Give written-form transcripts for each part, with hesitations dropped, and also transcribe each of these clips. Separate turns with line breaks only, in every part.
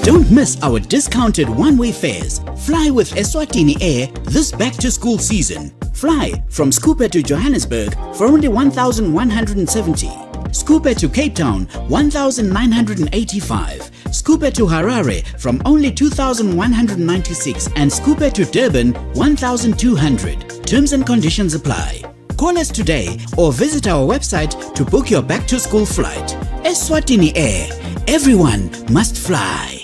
Don't miss our discounted one-way fares. Fly with Eswatini Air this back-to-school season. Fly from Skopje to Johannesburg for only 1,170. Skopje to Cape Town, 1,985. Skopje to Harare from only 2,196 and Skopje to Durban, 1,200. Terms and conditions apply. Call us today or visit our website to book your back-to-school flight. Eswatini Air. Everyone must fly.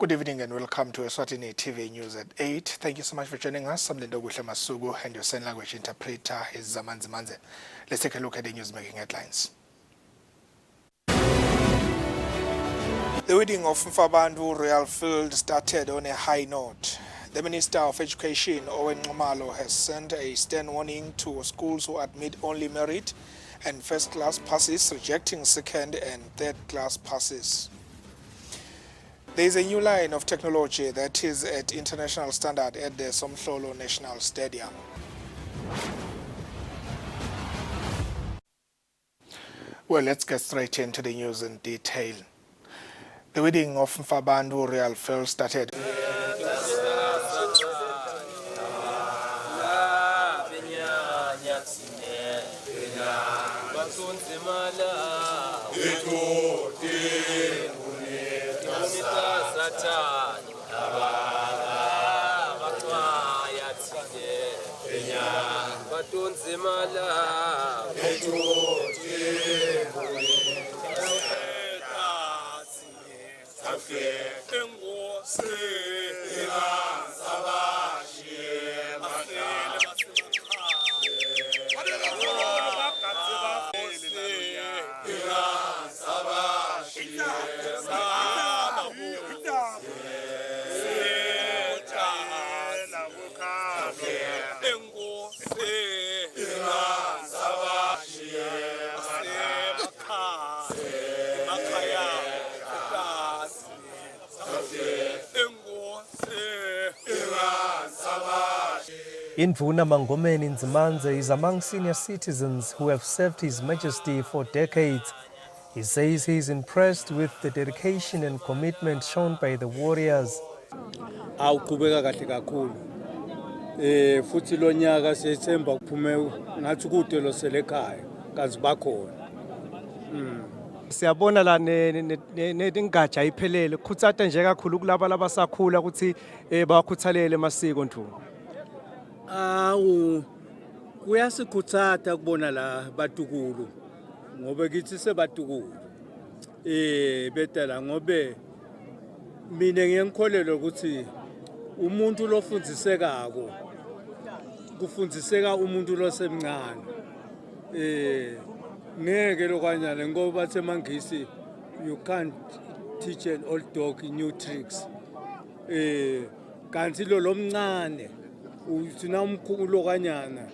Good evening and welcome to Eswatini TV News at 8. Thank you so much for joining us. I'm Lindo Masugu and your sign language interpreter is Zamanzi Manze. Let's take a look at the news-making headlines. The wedding of Mfabandu Royal Field started on a high note. The Minister of Education, Owen Ngomalo, has sent a stern warning to schools who admit only merit and first-class passes, rejecting second and third-class passes. There is a new line of technology that is at international standard at the Somhlolo National Stadium. Well, let's get straight into the news in detail. The wedding of Mfabandu Royal Field started.
Indvuna Mangomeni Nzimanze is among senior citizens who have served His Majesty for decades. He says he is impressed with the dedication and commitment shown by the warriors.
Awuqhubeka kahle kakhulu. Futhi lo nyaka siyethemba kuphume ngathi kude lo sele ekhaya kazi bakhona.
Siyabona la nengatsha iphelele khutsata nje kakhulu kulaba labasakhula ukuthi bawakhuthalele amasiko Ndvuna.
Awu kuyasikhuthatha kubona la batukulu ngoba kithi sebatukulu betala ngobe mina ngiyengikholelwa ukuthi umuntu lofundisekako kufundziseka umuntu losemncane ngeke lokanyana ngoba bathe mangisi you can't teach an old dog new tricks kanti lo lomncane uthina umkhulu kanyana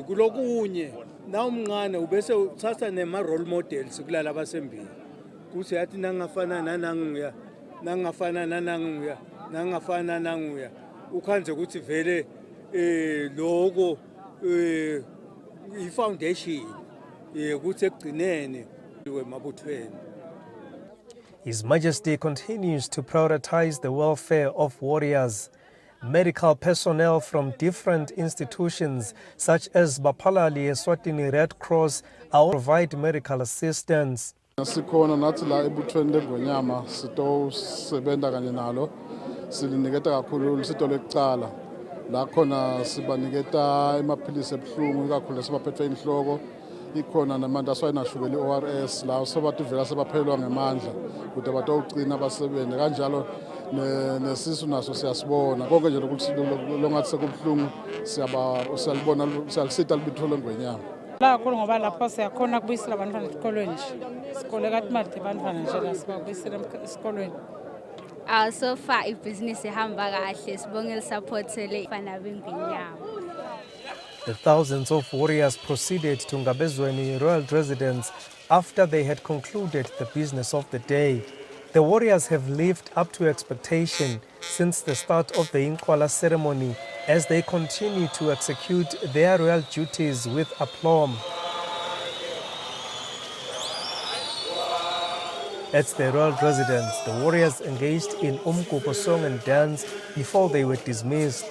kulokunye na umncane ubese uthatha nema role models kulala abasembili kuthi yathi nangafana nananguya nangafana nananguya nangafana nanguya ukhanze ukuthi vele lokho I foundation ukuthi ekugcinene wemabuthweni.
His Majesty continues to prioritize the welfare of warriors. Medical personnel from different institutions such as Bapalali Eswatini Red Cross are provide medical assistance.
Sikhona nathi la ebuthweni leNgonyama sitosebenza kanye nalo siliniketa kakhulu isito lekucala la khona sibaniketa emaphilisi ebuhlungu kakhulu sibaphethwe inhloko ikhona namantu aswayinashukela iORS la sobathi vela sebaphelwa ngemandla kude batawugcina abasebenze kanjalo nesisu naso siyasibona konke nje ukuthi longathi sekubuhlungu siyalibona siyalisita libitho leNgonyama.
La khulu ngoba lapho siyakhona kubuyisela abantwana esikolweni nje. Isikole kathi manje abantwana nje la sibabuyisela esikolweni.
So far business ihamba kahle sibongela supportele bafana beNgonyama.
The thousands of warriors proceeded to Ngabezweni royal residence after they had concluded the business of the day. The warriors have lived up to expectation, since the start of the Inkwala ceremony as they continue to execute their royal duties with aplomb. At the royal residence, the warriors engaged in umgubo song and dance before they were dismissed.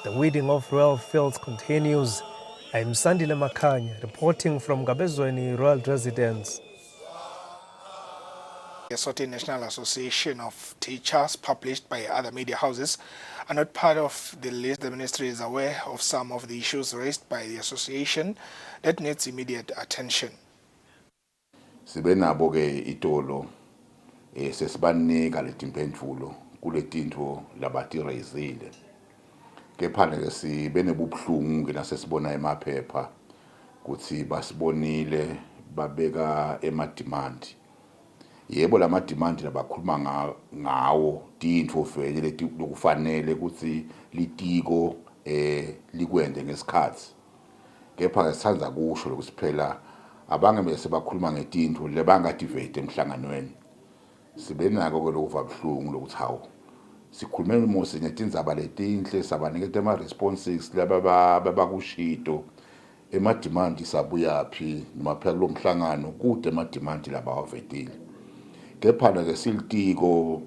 The weeding of royal fields continues. I'm Sandile Makanya reporting from Gabezweni Royal Residence.
The Eswatini National Association of Teachers, published by other media houses, are not part of the list. The ministry is aware of some of the issues raised by the association that needs immediate attention.
Sibenabo ke itolo sesibanika letimphendvulo kuletinto labati raisile. Kepha ke sibenebuhlungu nasesibona emaphepha kuthi basibonile babeka emademand. Yebo lama demand labakhuluma ngawo tinto vele leti lokufanele ukuthi litiko likwende ngesikhathi. Kepha ke sithandza kusho lokusiphela abange bese bakhuluma ngetinto lebangativate emhlanganweni. Sibenako ke lokuva buhlungu lokuthi hawo sikhulume mose ngetindzaba letinhle sabaniketa ama responses laba bakushito emademand sabuyaphi noma phela lo mhlangano kude emademand labawavetile. Kepha ke silitiko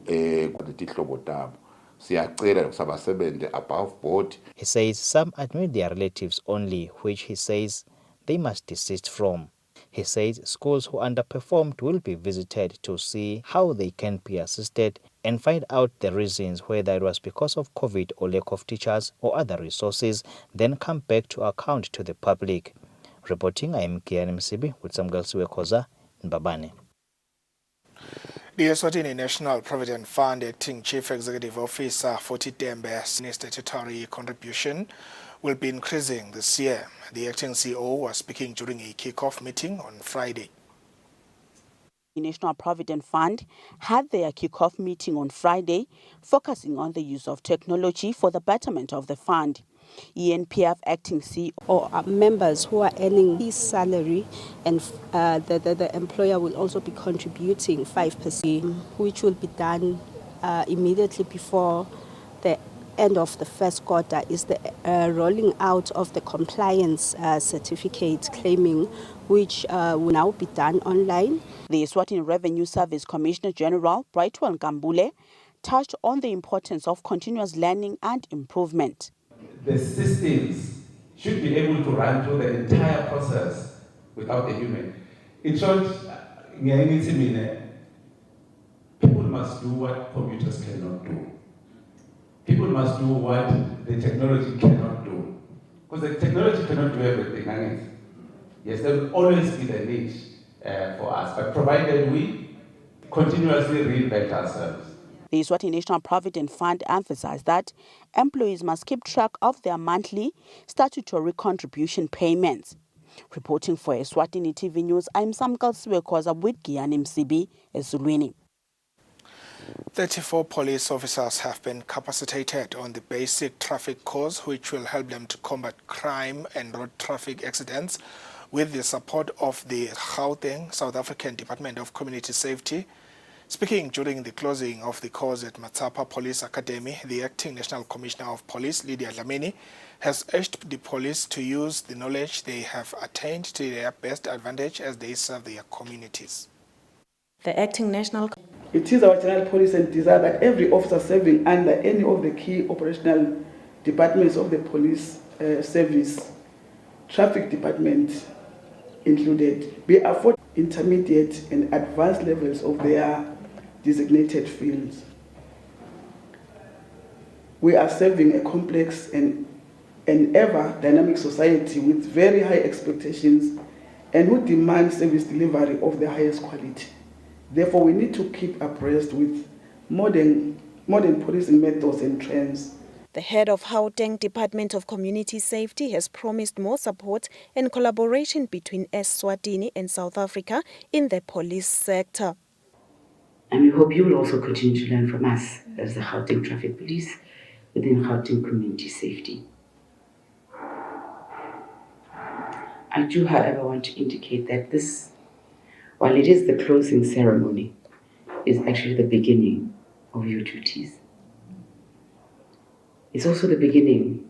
kuletihlobo tabo siyacela lokusabasebenze above board.
He says some admit their relatives only, which he says they must desist from. He says schools who underperformed will be visited to see how they can be assisted and find out the reasons, whether it was because of COVID or lack of teachers or other resources, then come back to account to the public. Reporting, I am Kian Msibi with Samgalsiwe Koza in Babane.
The Eswatini National Provident Fund Acting Chief Executive Officer Foti Dembe's statutory contribution will be increasing this year. The acting CEO was speaking during a kick-off meeting on Friday.
The National Provident Fund had their kick-off meeting on Friday, focusing on the use of technology for the betterment of the fund. ENPF acting CEO
are members who are earning his salary, and the employer will also be contributing 5%, which will be done immediately before the end of the first quarter, is the rolling out of the compliance certificate claiming, which will now be done online.
The Eswatini Revenue Service Commissioner General Brightwell Gambule touched on the importance of continuous learning and improvement.
The systems should be able to run through the entire process without a human. In short, people must do what computers cannot do. People must do what the technology cannot do. Because the technology cannot do everything. Yes, there will always be the need for us, but provided we continuously reinvent ourselves.
The Eswatini National Provident Fund emphasized that employees must keep track of their monthly statutory contribution payments. Reporting for Eswatini TV News, I'm Samgalsiwe Koza with Giani Msibi, Eswatini.
34 police officers have been capacitated on the basic traffic course, which will help them to combat crime and road traffic accidents with the support of the Gauteng South African Department of Community Safety. Speaking during the closing of the course at Matsapa Police Academy, the Acting National Commissioner of Police, Lydia Dlamini, has urged the police to use the knowledge they have attained to their best advantage as they serve their communities.
The Acting National...
It is our general policy and desire that every officer serving under any of the key operational departments of the police service, traffic department included, be afforded intermediate and advanced levels of their designated fields. We are serving a complex and ever dynamic society with very high expectations and who demand service delivery of the highest quality. Therefore, we need to keep abreast with modern policing methods and trends
The head of Gauteng Department of Community Safety has promised more support and collaboration between Eswatini and South Africa in the police sector.
And we hope you will also continue to learn from us as the Gauteng Traffic Police within Gauteng Community Safety. I do, however, want to indicate that this, while it is the closing ceremony, is actually the beginning of your duties. It's also the beginning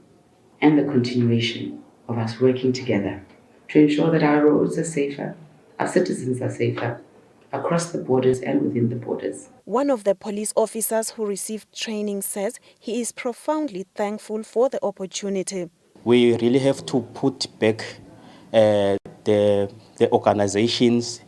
and the continuation of us working together to ensure that our roads are safer, our citizens are safer, across the borders and within the borders.
One of the police officers who received training says he is profoundly thankful for the opportunity.
We really have to put back the organization's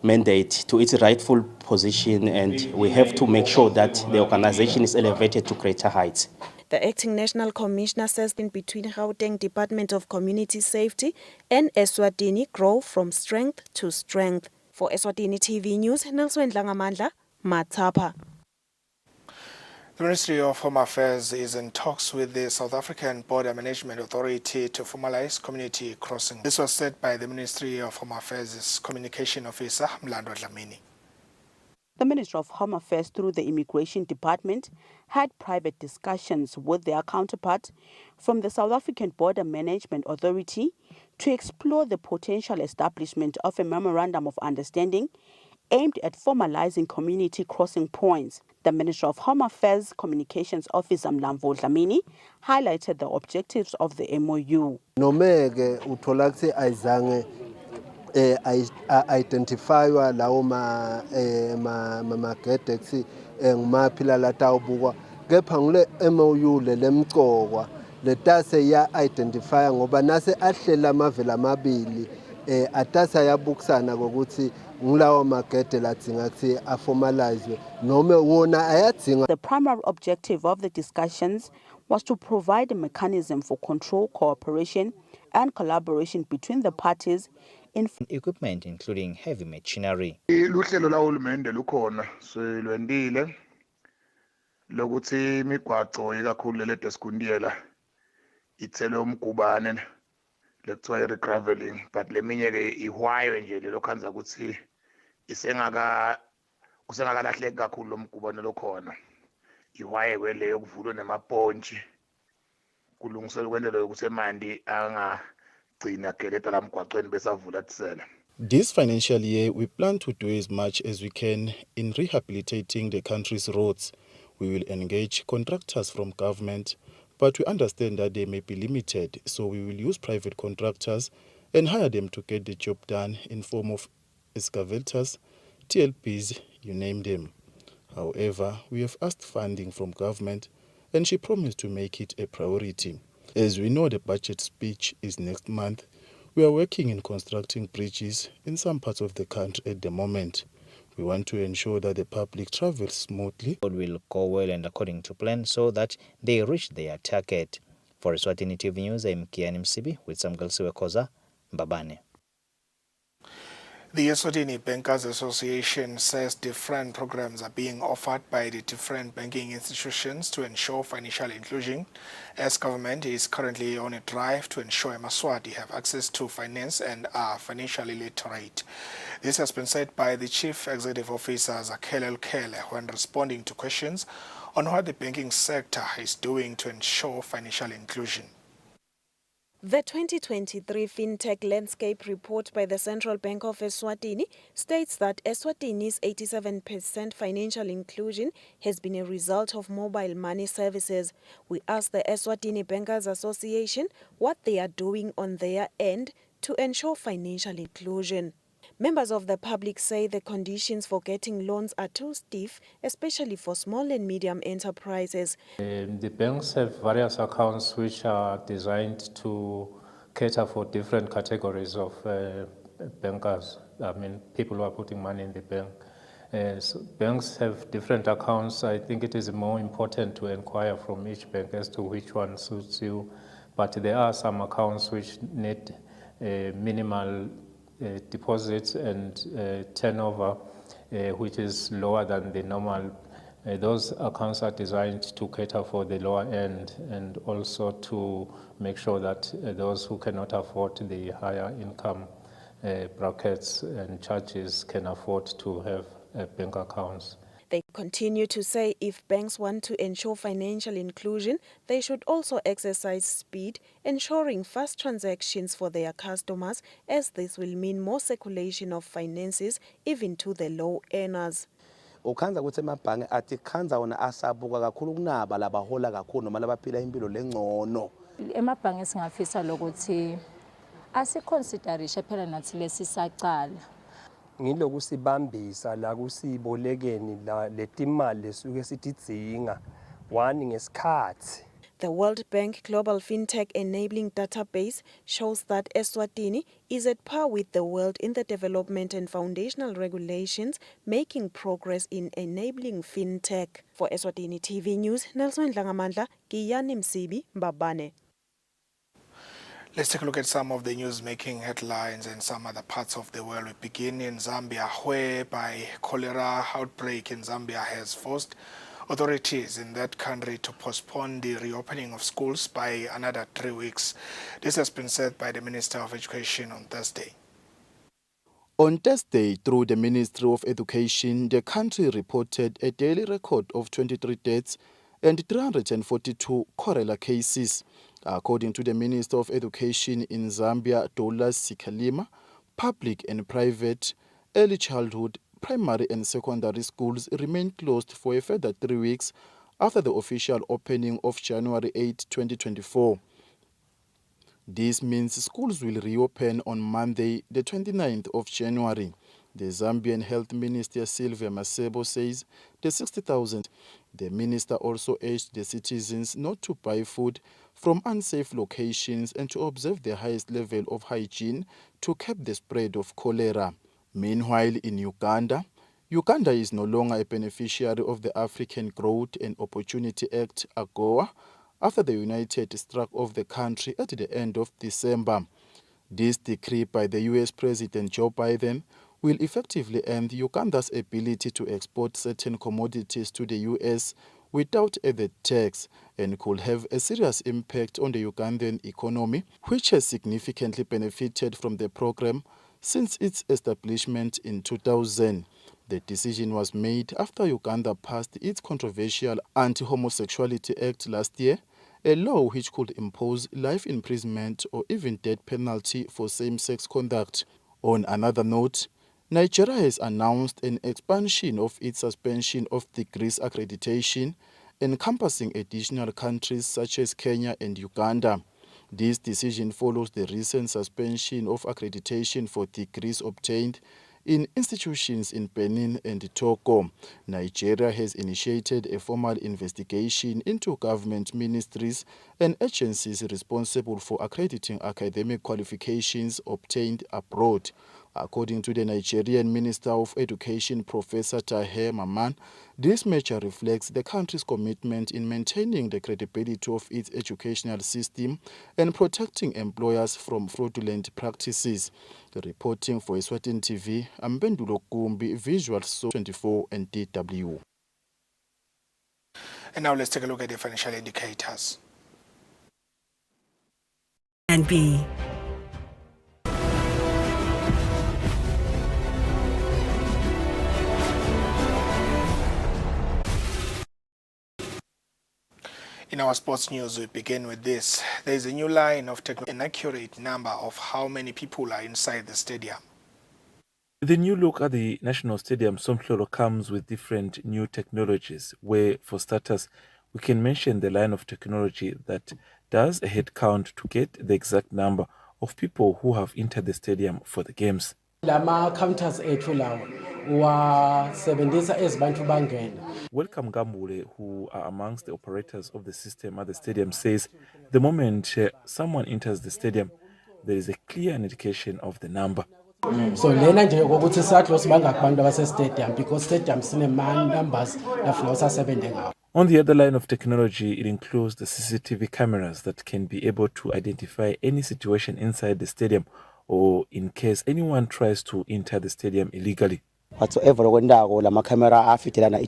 mandate to its rightful position, and we have to make sure that the organization is elevated to greater heights.
The acting national commissioner says in between Gauteng Department of Community Safety and Eswatini grow from strength to strength. For Eswatini TV News, Nelson Dlangamandla, Matapa.
The Ministry of Home Affairs is in talks with the South African Border Management Authority to formalize community crossing. This was said by the Ministry of Home Affairs' Communication Officer, Mlando Dlamini.
The Ministry of Home Affairs, through the Immigration Department, had private discussions with their counterpart from the South African Border Management Authority to explore the potential establishment of a Memorandum of Understanding aimed at formalizing community crossing points. The Ministry of Home Affairs Communications Officer Mlambo Dlamini highlighted the objectives of the MOU.
Nomeke utholakse ayizange identifywa lawo ma gedex ngumaphila latawubukwa kepha ngule MOU lemcokwa letase ya identify ngoba nase ahlela amavela amabili atasa yabukusana ngokuthi ngulawo magede ladzinga ukuthi aformalizwe noma wona ayadzinga.
The primary objective of the discussions was to provide a mechanism for control, cooperation and collaboration between the parties in
equipment including heavy machinery.
Luhlelo lahulumende lukhona silwendile lokuthi imigwaco ikakhulu le desikundiyela ithelwe umgubane lekuthiwa i-graveling, but leminye ke ihwayo nje lelo khanza ukuthi usengakalahleki kakhulu lo mgubane lokhona. Ihwaye kweleyo kuvulwe nemapontshi kulungiselwa kwendlela yokuthi emanti angagcina geleta la mgwaqweni besavula tisela.
This financial year, we plan to do as much as we can in rehabilitating the country's roads. We will engage contractors from government, but we understand that they may be limited, so we will use private contractors and hire them to get the job done in form of excavators, TLPs, you name them. However, we have asked funding from government, and she promised to make it a priority. As we know, the budget speech is next month. We are working in constructing bridges in some parts of the country at the moment. We want to ensure that the public travels smoothly.
It will go well and according to plan so that they reach their target. For Eswatini TV News, I'm Kiani Msibi with Samgal Siwekoza, Mbabane.
The Eswatini Bankers Association says different programs are being offered by the different banking institutions to ensure financial inclusion, as government is currently on a drive to ensure Maswati have access to finance and are financially literate. This has been said by the Chief Executive Officer Zakhele Kele when responding to questions on what the banking sector is doing to ensure financial inclusion.
The 2023 FinTech Landscape Report by the Central Bank of Eswatini states that Eswatini's 87% financial inclusion has been a result of mobile money services. We asked the Eswatini Bankers Association what they are doing on their end to ensure financial inclusion. Members of the public say the conditions for getting loans are too stiff, especially for small and medium enterprises.
The banks have various accounts which are designed to cater for different categories of bankers. I mean, people who are putting money in the bank. So banks have different accounts. I think it is more important to inquire from each bank as to which one suits you. But there are some accounts which need minimal deposits and turnover, which is lower than the normal Those accounts are designed to cater for the lower end and also to make sure that those who cannot afford the higher income brackets and charges can afford to have bank accounts.
They continue to say if banks want to ensure financial inclusion, they should also exercise speed, ensuring fast transactions for their customers, as this will mean more circulation of finances even to the low earners.
Ukhanza ukuthi emabhange athi khanza wona asabuka kakhulu kunaba labahola kakhulu noma labaphila impilo lengcono.
Emabhange singafisa lokuthi asiconsiderishe phela nathi lesisacala.
Ngilokusibambisa la kusibolekeni la letimali lesuke sitidzinga one ngesikhathi.
The World Bank Global FinTech Enabling Database shows that Eswatini is at par with the world in the development and foundational regulations, making progress in enabling FinTech. For Eswatini TV News, Nelson Dlangamandla, Giyani Msibi, Mbabane.
Let's take a look at some of the news making headlines in some other parts of the world. We begin in Zambia, whereby cholera outbreak in Zambia has forced authorities in that country to postpone the reopening of schools by another 3 weeks. This has been said by the Minister of Education on Thursday.
On Thursday, through the Ministry of Education, the country reported a daily record of 23 deaths and 342 cholera cases. According to the Minister of Education in Zambia, Dolas Sikalima, public and private, early childhood, primary and secondary schools remain closed for a further 3 weeks after the official opening of January 8, 2024. This means schools will reopen on Monday, the 29th of January. The Zambian Health Minister Sylvia Masebo says the 60,000. The minister also urged the citizens not to buy food from unsafe locations and to observe the highest level of hygiene to curb the spread of cholera. Meanwhile, in Uganda is no longer a beneficiary of the African Growth and Opportunity Act, AGOA, after the United struck off the country at the end of December. This decree by the US President Joe Biden will effectively end Uganda's ability to export certain commodities to the US without added tax and could have a serious impact on the Ugandan economy, which has significantly benefited from the program since its establishment in 2000. The decision was made after Uganda passed its controversial Anti-Homosexuality Act last year, a law which could impose life imprisonment or even death penalty for same-sex conduct. On another note, Nigeria has announced an expansion of its suspension of degrees accreditation, encompassing additional countries such as Kenya and Uganda. This decision follows the recent suspension of accreditation for degrees obtained in institutions in Benin and Togo. Nigeria has initiated a formal investigation into government ministries and agencies responsible for accrediting academic qualifications obtained abroad. According to the Nigerian Minister of Education, Professor Taher Maman, this measure reflects the country's commitment in maintaining the credibility of its educational system and protecting employers from fraudulent practices. Reporting for Eswatini TV, I'm Bendulo Kumbi, Visual So 24 and DW.
And now let's take a look at the financial indicators.
And B.
In our sports news, we begin with this. There is a new line of an accurate number of how many people are inside the stadium.
The new look at the National Stadium Somhlolo comes with different new technologies, where, for starters, we can mention the line of technology that does a head count to get the exact number of people who have entered the stadium for the games.
Lama counters ethu lawo wasebenzisa ezibantu bangena.
Welcome Gambule, who are amongst the operators of the system at the stadium, says the moment someone enters the stadium, there is a clear indication of the number.
So lena nje ukuthi sathi sibanga abantu abase stadium because stadium sine man numbers lafuna usasebenze ngawo.
On the other line of technology, it includes the CCTV cameras that can be able to identify any situation inside the stadium or in case anyone tries to enter the stadium illegally.
Whatsoever kwendako lama camera afitelana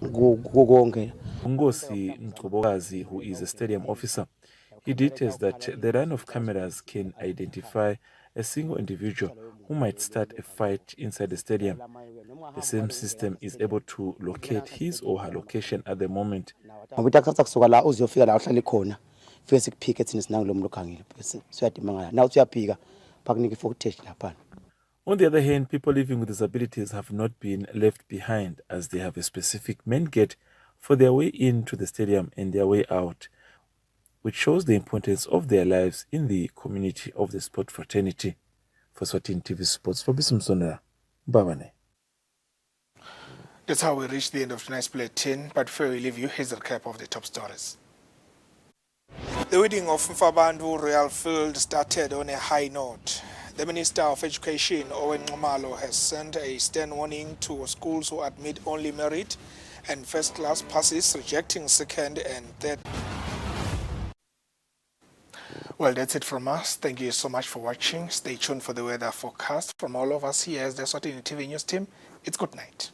Ngosi Mkobokazi, who is a stadium officer, he details that the line of cameras can identify a single individual who might start a fight inside the stadium. The same system is able to locate his or her location at the moment. On the other hand, people living with disabilities have not been left behind, as they have a specific main gate for their way into the stadium and their way out, which shows the importance of their lives in the community of the sport fraternity. For Eswatini TV Sports, for Bisumsonera, Babane.
That's how we reach the end of tonight's bulletin, but before we leave you, here's a recap of the top stories. The wedding of Mfabandu Royal Field started on a high note. The Minister of Education, Owen Ngomalo, has sent a stern warning to schools who admit only merit and first-class passes, rejecting second and third. Well, that's it from us. Thank you so much for watching. Stay tuned for the weather forecast. From all of us here as the Eswatini TV News team, it's good night.